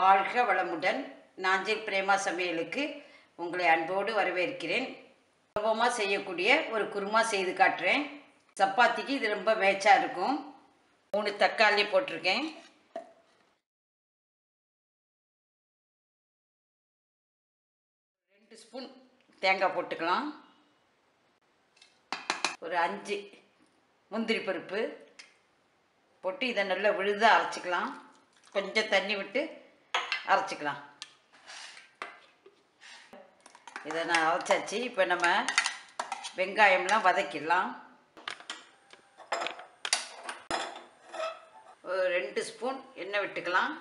வாழ்க வளமுடன். நாஞ்சில் பிரேமா சமையலுக்கு உங்களை அன்போடு வரவேற்கிறேன். சுலபமாக செய்யக்கூடிய ஒரு குருமா செய்து காட்டுறேன். சப்பாத்திக்கு இது ரொம்ப மேட்சாக இருக்கும். 3 தக்காளி போட்டிருக்கேன். ஸ்பூன் தேங்காய் போட்டுக்கலாம். ஒரு 5 முந்திரி பருப்பு போட்டு இதை நல்லா விழுதாக அரைச்சிக்கலாம். கொஞ்சம் தண்ணி விட்டு அரைச்சிக்கலாம். இதை நான் அரைச்சாச்சு. இப்போ நம்ம வெங்காயம்லாம் வதக்கிடலாம். ஒரு 2 ஸ்பூன் எண்ணெய் விட்டுக்கலாம்.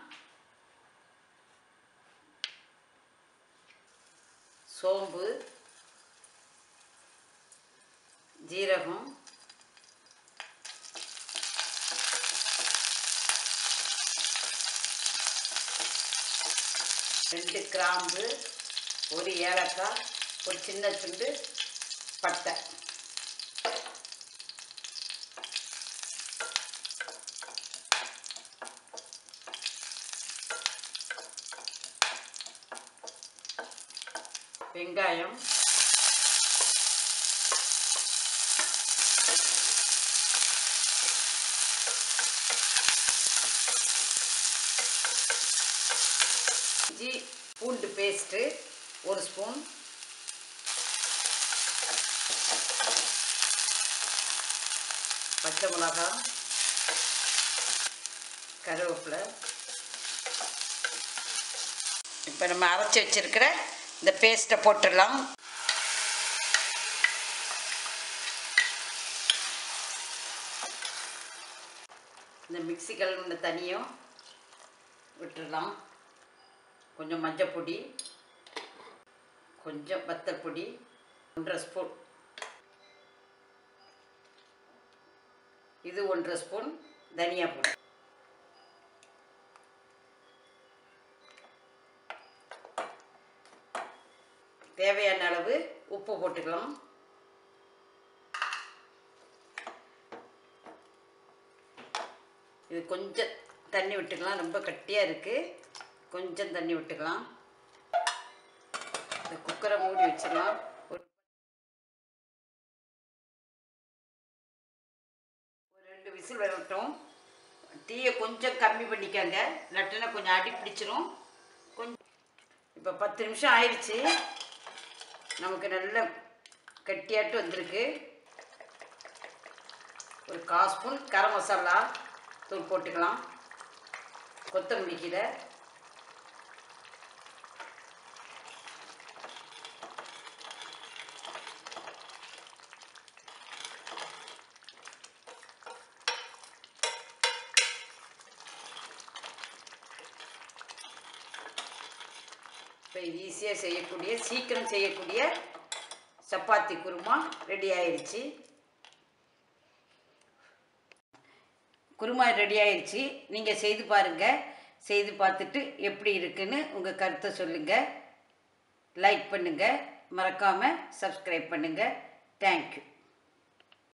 சோம்பு, ஜீரகம், ரெண்டு கிராம்பு, ஒரு ஏலக்காய், ஒரு சின்ன துண்டு பட்டை. வெங்காயம், இஞ்சி பூண்டு பேஸ்ட்டு 1 ஸ்பூன், பச்சை மிளகாய், கருவேப்பிலை. இப்போ நம்ம அரைச்சி வச்சிருக்கிற இந்த பேஸ்ட்டை போட்டுடலாம். இந்த மிக்ஸி கழுவுன தண்ணியும் விட்டுடலாம். கொஞ்சம் மஞ்சள் பொடி, கொஞ்சம் வத்தல் பொடி, 1.5 ஸ்பூன், இது 1.5 ஸ்பூன் தனியா பொடி. தேவையான அளவு உப்பு போட்டுக்கலாம். இது கொஞ்சம் தண்ணி விட்டுக்கலாம். ரொம்ப கட்டியாக இருக்குது. கொஞ்சம் தண்ணி விட்டுக்கலாம். இந்த குக்கரை மூடி வச்சிடலாம். ஒரு 2 விசில் வரட்டும். தீயை கொஞ்சம் கம்மி பண்ணிக்கங்க, இல்லாட்டினா கொஞ்சம் அடி பிடிச்சிரும். கொஞ்சம் இப்போ 10 நிமிஷம் ஆயிடுச்சு. நமக்கு நல்ல கட்டியாட்டு வந்திருக்கு. ஒரு 1/4 ஸ்பூன் கரம் மசாலா தூள் போட்டுக்கலாம். கொத்தமல்லி கீரை, இப்போ ஈஸியாக செய்யக்கூடிய, சீக்கிரம் செய்யக்கூடிய சப்பாத்தி குருமா ரெடி ஆயிடுச்சு. குருமா ரெடி ஆயிடுச்சு. நீங்கள் செய்து பாருங்கள். செய்து பார்த்துட்டு எப்படி இருக்குன்னு உங்கள் கருத்தை சொல்லுங்கள். லைக் பண்ணுங்கள், மறக்காமல் சப்ஸ்கிரைப் பண்ணுங்கள். தேங்க்யூ.